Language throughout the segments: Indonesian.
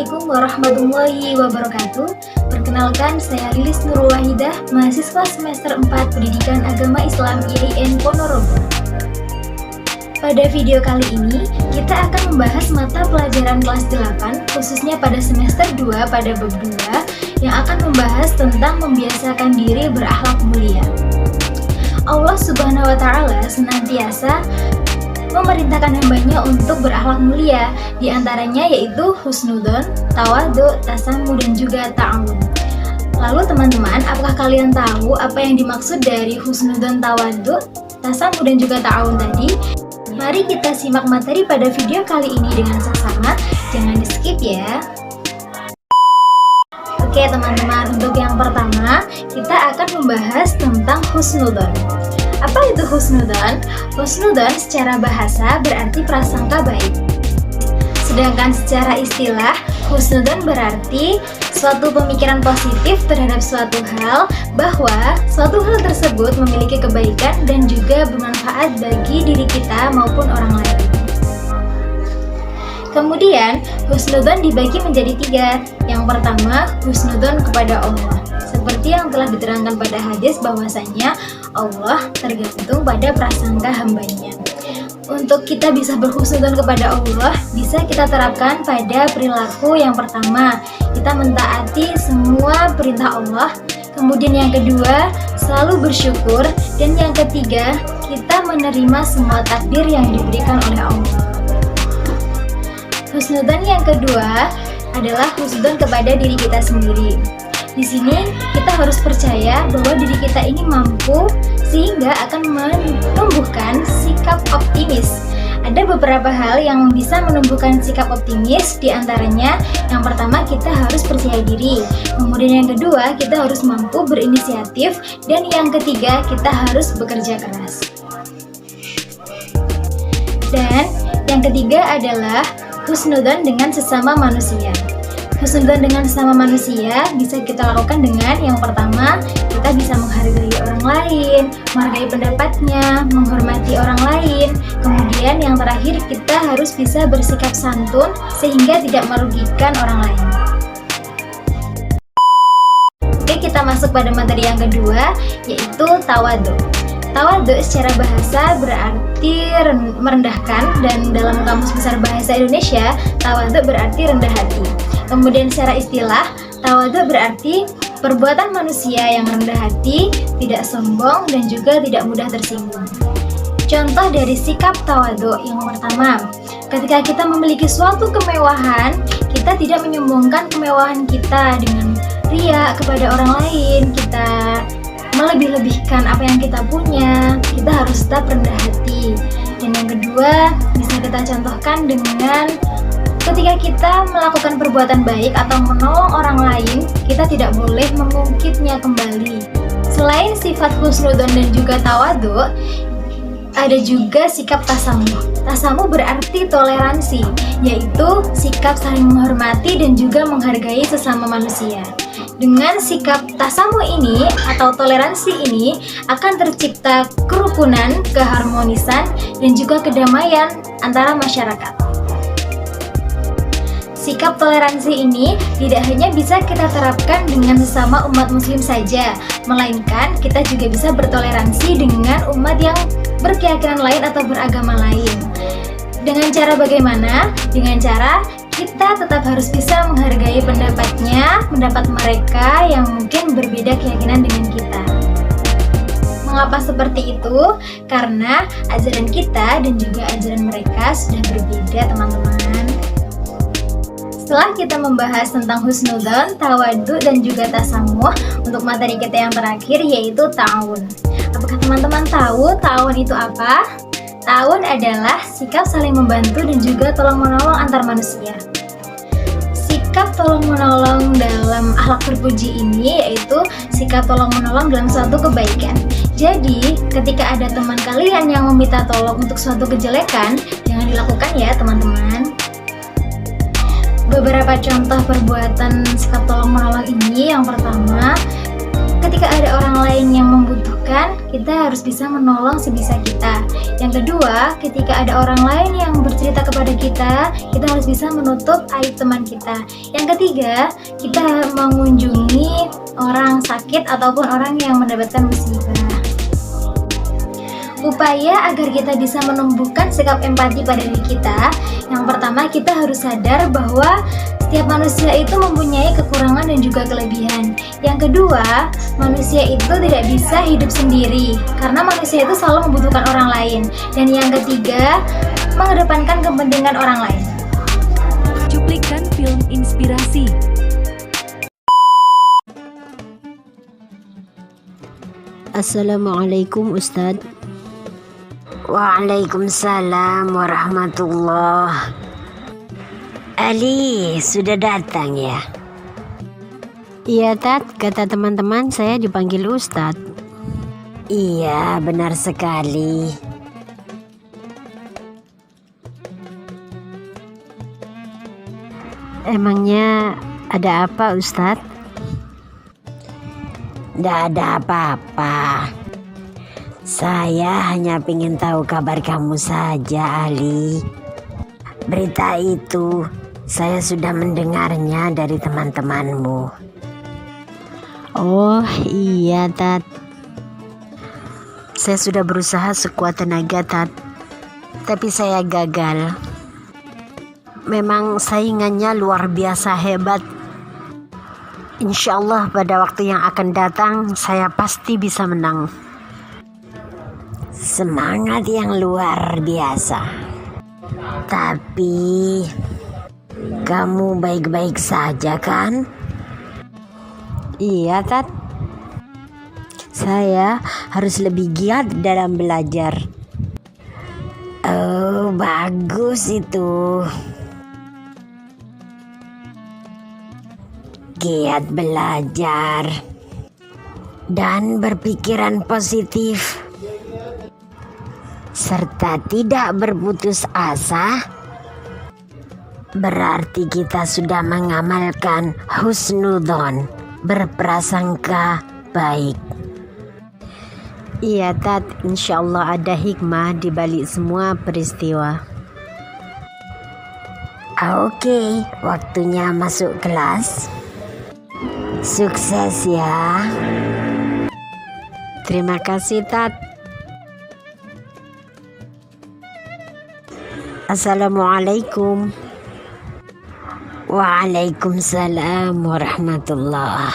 Assalamualaikum warahmatullahi wabarakatuh. Perkenalkan, saya Lilis Nurul Wahidah, mahasiswa semester 4 Pendidikan Agama Islam IAIN Ponorogo. Pada video kali ini, kita akan membahas mata pelajaran kelas 8, khususnya pada semester 2 pada bab 2, yang akan membahas tentang membiasakan diri berakhlak mulia. Allah Subhanahu wa Ta'ala senantiasa memerintahkan hambanya untuk berakhlak mulia, diantaranya yaitu husnudzon, tawadhu, tasamu, dan juga ta'awun. Lalu teman-teman, apakah kalian tahu apa yang dimaksud dari husnudzon, tawadhu, tasamu, dan juga ta'awun tadi? Mari kita simak materi pada video kali ini dengan seksama, jangan di skip ya. Oke teman-teman, untuk yang pertama kita akan membahas tentang husnudzon. Apa itu husnudzon? Husnudzon secara bahasa berarti prasangka baik. Sedangkan secara istilah, husnudzon berarti suatu pemikiran positif terhadap suatu hal, bahwa suatu hal tersebut memiliki kebaikan dan juga bermanfaat bagi diri kita maupun orang lain. Kemudian, husnudzon dibagi menjadi 3. Yang pertama, husnudzon kepada Allah. Seperti yang telah diterangkan pada hadis bahwasanya Allah tergantung pada prasangka hambanya. Untuk kita bisa berhusnudzon kepada Allah, bisa kita terapkan pada perilaku. Yang pertama, kita mentaati semua perintah Allah. Kemudian yang kedua, selalu bersyukur. Dan yang ketiga, kita menerima semua takdir yang diberikan oleh Allah. Husnudzon yang kedua adalah husnudzon kepada diri kita sendiri. Di sini kita harus percaya bahwa diri kita ini mampu, sehingga akan menumbuhkan sikap optimis. Ada beberapa hal yang bisa menumbuhkan sikap optimis, diantaranya yang pertama kita harus percaya diri, kemudian yang kedua kita harus mampu berinisiatif, dan yang ketiga kita harus bekerja keras. Dan yang ketiga adalah husnudzon dengan sesama manusia. Husnudzon dengan sesama manusia bisa kita lakukan dengan yang pertama, kita bisa menghargai orang lain, menghargai pendapatnya, menghormati orang lain. Kemudian yang terakhir, kita harus bisa bersikap santun sehingga tidak merugikan orang lain. Oke, kita masuk pada materi yang kedua, yaitu tawadhu. Tawadhu secara bahasa berarti merendahkan, dan dalam Kamus Besar Bahasa Indonesia, tawadhu berarti rendah hati. Kemudian secara istilah, tawadhu berarti perbuatan manusia yang rendah hati, tidak sombong, dan juga tidak mudah tersinggung. Contoh dari sikap tawadhu yang pertama, ketika kita memiliki suatu kemewahan, kita tidak menyombongkan kemewahan kita dengan ria kepada orang lain, kita melebih-lebihkan apa yang kita punya, kita harus tetap rendah hati. Dan yang kedua, bisa kita contohkan dengan ketika kita melakukan perbuatan baik atau menolong orang lain, kita tidak boleh mengungkitnya kembali. Selain sifat husnudzon dan juga tawadhu, ada juga sikap tasamuh. Tasamuh berarti toleransi, yaitu sikap saling menghormati dan juga menghargai sesama manusia. Dengan sikap tasamuh ini atau toleransi ini akan tercipta kerukunan, keharmonisan, dan juga kedamaian antara masyarakat. Sikap toleransi ini tidak hanya bisa kita terapkan dengan sesama umat muslim saja, melainkan kita juga bisa bertoleransi dengan umat yang berkeyakinan lain atau beragama lain. Dengan cara bagaimana? Dengan cara kita tetap harus bisa menghargai pendapatnya, pendapat mereka yang mungkin berbeda keyakinan dengan kita. Mengapa seperti itu? Karena ajaran kita dan juga ajaran mereka sudah berbeda, teman-teman. Setelah kita membahas tentang husnudzon, tawadhu, dan juga tasamuh, untuk materi kita yang terakhir yaitu ta'awun. Apakah teman-teman tahu ta'awun itu apa? Ta'awun adalah sikap saling membantu dan juga tolong-menolong antar manusia. Sikap tolong-menolong dalam akhlak terpuji ini yaitu sikap tolong-menolong dalam suatu kebaikan. Jadi, ketika ada teman kalian yang meminta tolong untuk suatu kejelekan, jangan dilakukan ya teman-teman. Beberapa contoh perbuatan sikap tolong-menolong ini, yang pertama, ketika ada orang lain yang membutuhkan, kita harus bisa menolong sebisa kita. Yang kedua, ketika ada orang lain yang bercerita kepada kita harus bisa menutup aib teman kita. Yang ketiga, kita mengunjungi orang sakit ataupun orang yang mendapatkan musibah. Upaya agar kita bisa menumbuhkan sikap empati pada diri kita, yang pertama kita harus sadar bahwa setiap manusia itu mempunyai kekurangan dan juga kelebihan. Yang kedua, manusia itu tidak bisa hidup sendiri karena manusia itu selalu membutuhkan orang lain. Dan yang ketiga, mengedepankan kepentingan orang lain. Cuplikan film inspirasi. Assalamualaikum Ustadz. Waalaikumsalam warahmatullah. Ali sudah datang ya? Iya Tat, kata teman-teman saya dipanggil Ustadz. Iya benar sekali. Emangnya ada apa Ustadz? Nggak ada apa-apa. Saya hanya ingin tahu kabar kamu saja, Ali. Berita itu saya sudah mendengarnya dari teman-temanmu. Oh iya, Tat. Saya sudah berusaha sekuat tenaga, Tat. Tapi saya gagal. Memang saingannya luar biasa hebat. Insya Allah pada waktu yang akan datang saya pasti bisa menang. Semangat yang luar biasa. Tapi kamu baik-baik saja kan? Iya Tat. Saya harus lebih giat dalam belajar. Oh bagus itu. Giat belajar dan berpikiran positif serta tidak berputus asa, berarti kita sudah mengamalkan husnudzon, berprasangka baik. Iya Tat, insya Allah ada hikmah di balik semua peristiwa. Oke, waktunya masuk kelas. Sukses ya. Terima kasih Tat. Assalamualaikum. Waalaikumsalam warahmatullah.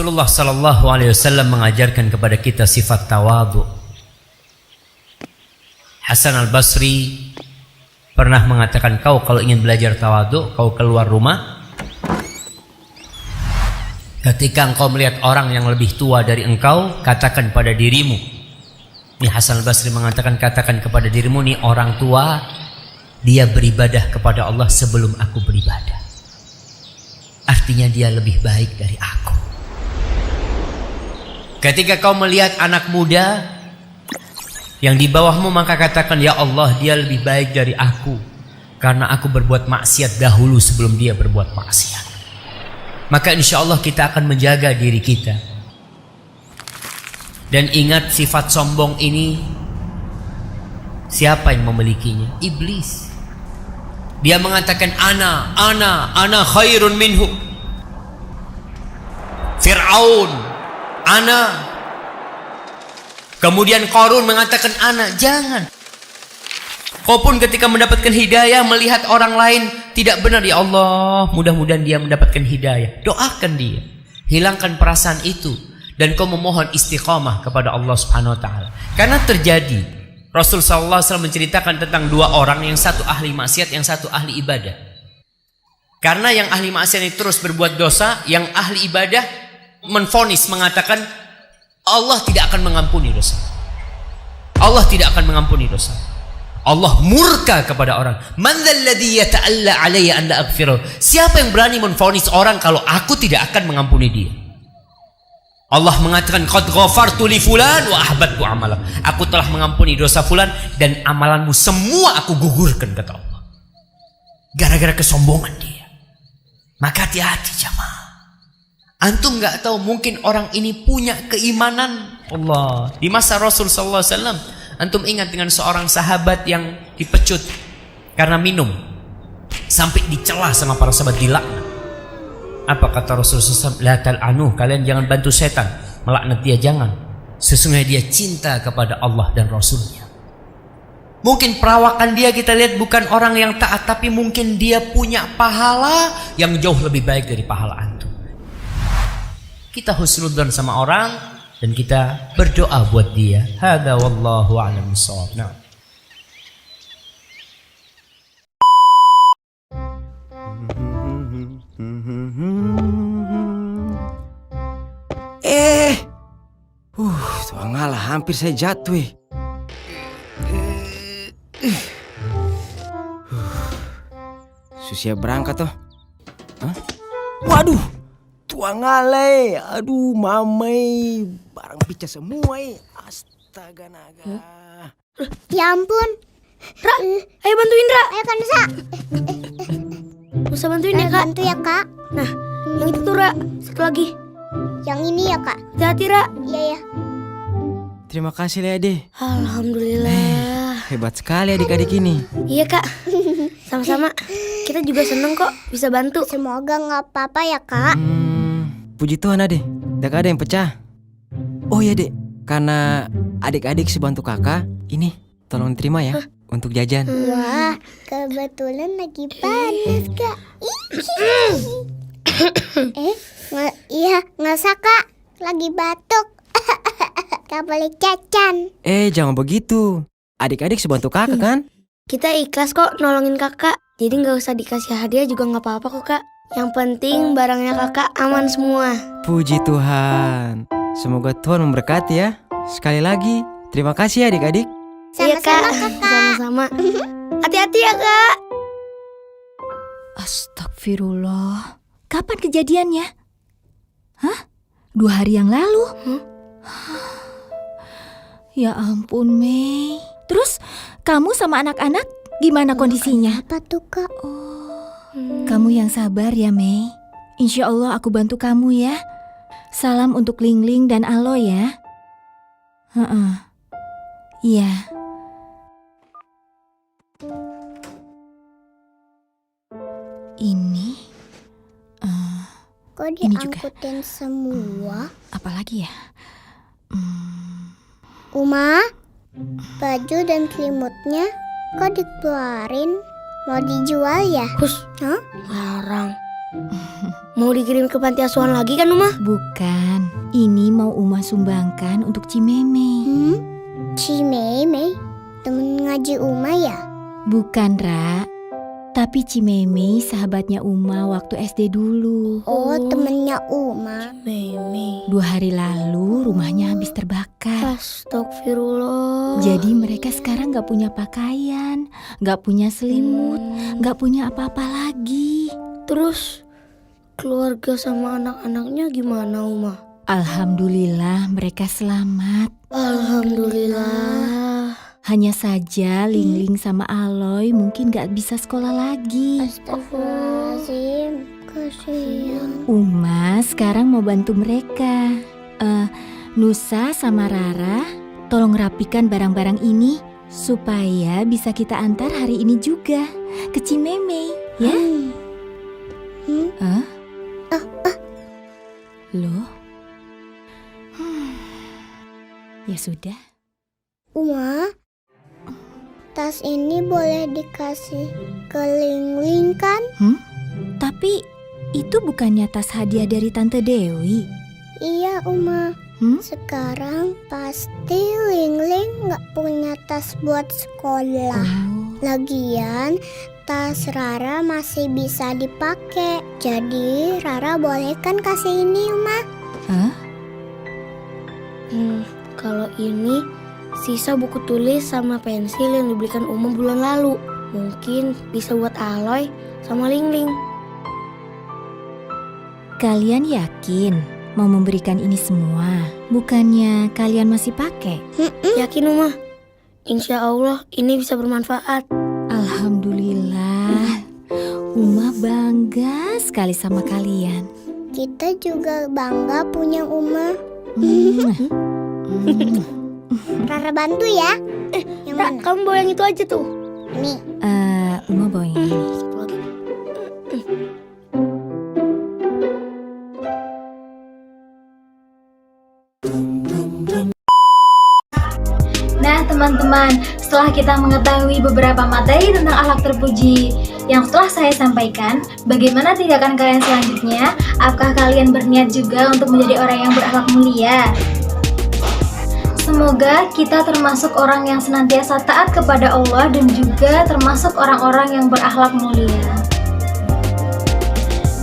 Rasulullah sallallahu alaihi wasallam mengajarkan kepada kita sifat tawadhu. Hasan al-Basri pernah mengatakan, kau kalau ingin belajar tawadhu, kau keluar rumah. Ketika engkau melihat orang yang lebih tua dari engkau, katakan pada dirimu. Ini Hasan al-Basri mengatakan, katakan kepada dirimu, nih orang tua, dia beribadah kepada Allah sebelum aku beribadah. Artinya dia lebih baik dari aku. Ketika kau melihat anak muda yang di bawahmu, maka katakan, ya Allah, dia lebih baik dari aku karena aku berbuat maksiat dahulu sebelum dia berbuat maksiat. Maka insya Allah kita akan menjaga diri kita. Dan ingat, sifat sombong ini siapa yang memilikinya? Iblis. Dia mengatakan ana khairun minhu. Fir'aun, ana. Kemudian Qarun mengatakan ana. Jangan. Kau pun ketika mendapatkan hidayah, melihat orang lain tidak benar, ya Allah, mudah-mudahan dia mendapatkan hidayah. Doakan dia, hilangkan perasaan itu, dan kau memohon istiqamah kepada Allah Subhanahu wa taala. Karena terjadi, Rasul sallallahu alaihi wasallam menceritakan tentang dua orang, yang satu ahli maksiat, yang satu ahli ibadah. Karena yang ahli maksiat ini terus berbuat dosa, yang ahli ibadah menvonis, mengatakan Allah tidak akan mengampuni dosa. Allah tidak akan mengampuni dosa. Allah murka kepada orang. Man dzalladzi yata'alla 'alayya an la aghfirah. Siapa yang berani menvonis orang kalau aku tidak akan mengampuni dia? Allah mengatakan, qad ghafartu li fulan wa ahbattu amalah. Aku telah mengampuni dosa fulan dan amalanmu semua aku gugurkan, kata Allah. gara-gara kesombongan dia. Maka hati-hati jamaah. Antum nggak tahu, mungkin orang ini punya keimanan Allah. Di masa Rasul sallallahu alaihi wasallam, antum ingat dengan seorang sahabat yang dipecut karena minum sampai dicela sama para sahabat, dilaknat. Apa kata Rasulullah SAW? La tal'anu, kalian jangan bantu setan, melaknat dia jangan. Sesungguhnya dia cinta kepada Allah dan Rasulnya. Mungkin perawakan dia kita lihat bukan orang yang taat, tapi mungkin dia punya pahala yang jauh lebih baik dari pahala antum. Kita husnudzon sama orang dan kita berdoa buat dia. Hadza wallahu a'lam bissawab. Nah. Tuh ngalah, hampir saya jatuh. Susia berangkat toh. Hah? Waduh, tuang ngale, aduh mamai, barang pecah semua. Astaga naga. Ya ampun. Ra, ayo bantuin Ra. Ayo kan Nusa. Nusa bantuin ya Kak. Bantu ya Kak. Nah, yang itu tuh Ra, satu lagi. Yang ini ya Kak. Hati-hati Ra. Iya ya. Terima kasih Ade. Alhamdulillah. Hebat sekali adik-adik ini. Iya Kak, sama-sama. Kita juga seneng kok bisa bantu. Semoga nggak apa-apa ya Kak. Puji Tuhan Ade, tidak ada yang pecah. Oh ya Dek, karena adik-adik sebantu kakak, ini tolong terima ya untuk jajan. Wah, kebetulan lagi panas Kak. Nggak usah Kak, lagi batuk. Gak boleh jajan. Jangan begitu. Adik-adik sebantu kakak kan? Kita ikhlas kok nolongin kakak. Jadi gak usah dikasih hadiah juga gak apa-apa kok Kak. Yang penting barangnya kakak aman semua. Puji Tuhan. Semoga Tuhan memberkati ya. Sekali lagi, terima kasih ya adik-adik. Iya Kak, Kakak. sama-sama. Hati-hati ya Kak. Astagfirullah. Kapan kejadiannya? Hah? 2 hari yang lalu? Ya ampun, Mei. Terus kamu sama anak-anak gimana kondisinya? Apa tuh Kak? Kamu yang sabar ya, Mei. Insya Allah aku bantu kamu ya. Salam untuk Lingling dan Alo ya. Iya. Ini Kok Ini juga. diangkutin semua? apalagi ya? Uma, baju dan selimutnya kok dikeluarin? Mau dijual ya? Hus, Hah? larang. Mau dikirim ke panti asuhan lagi kan Uma? Bukan. Ini mau Uma sumbangkan untuk Cimeme. Si Mei, temen ngaji Uma ya? Bukan, Ra. Tapi Cimeme sahabatnya Uma waktu SD dulu. Oh, temennya Uma. Meme. 2 hari lalu rumahnya habis terbakar. Astagfirullah. Jadi mereka sekarang gak punya pakaian, gak punya selimut, gak punya apa-apa lagi. Terus keluarga sama anak-anaknya gimana Uma? Alhamdulillah mereka selamat. Alhamdulillah. Hanya saja Lingling sama Aloy mungkin gak bisa sekolah lagi. Astagfirullahaladzim, kasihan. Uma sekarang mau bantu mereka. Nusa sama Rara, tolong rapikan barang-barang ini supaya bisa kita antar hari ini juga ke Cimeme, ya? Loh? Ya sudah. Uma, tas ini boleh dikasih ke Lingling kan? Tapi itu bukannya tas hadiah dari Tante Dewi? Iya Uma. Hmm? Sekarang pasti Lingling nggak punya tas buat sekolah. Oh. Lagian tas Rara masih bisa dipakai. Jadi Rara boleh kan kasih ini Uma? Hah? Kalau ini sisa buku tulis sama pensil yang dibelikan Uma bulan lalu. Mungkin bisa buat Aloy sama Lingling. Kalian yakin mau memberikan ini semua? Bukannya kalian masih pakai? Yakin Uma? Insya Allah ini bisa bermanfaat. Alhamdulillah. bangga sekali sama kalian. Kita juga bangga punya Uma. Rara bantu ya. Yang Ra, mana? kamu bawa yang itu aja tuh. Nih. Uma bawa yang ini. Satu lagi. Nah teman-teman, setelah kita mengetahui beberapa materi tentang akhlak terpuji yang telah saya sampaikan, bagaimana tindakan kalian selanjutnya? Apakah kalian berniat juga untuk menjadi orang yang berakhlak mulia? Semoga kita termasuk orang yang senantiasa taat kepada Allah dan juga termasuk orang-orang yang berakhlak mulia.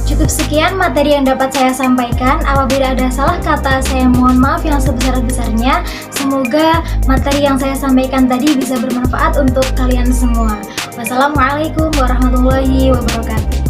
Cukup sekian materi yang dapat saya sampaikan. Apabila ada salah kata, saya mohon maaf yang sebesar-besarnya. Semoga materi yang saya sampaikan tadi bisa bermanfaat untuk kalian semua. Wassalamualaikum warahmatullahi wabarakatuh.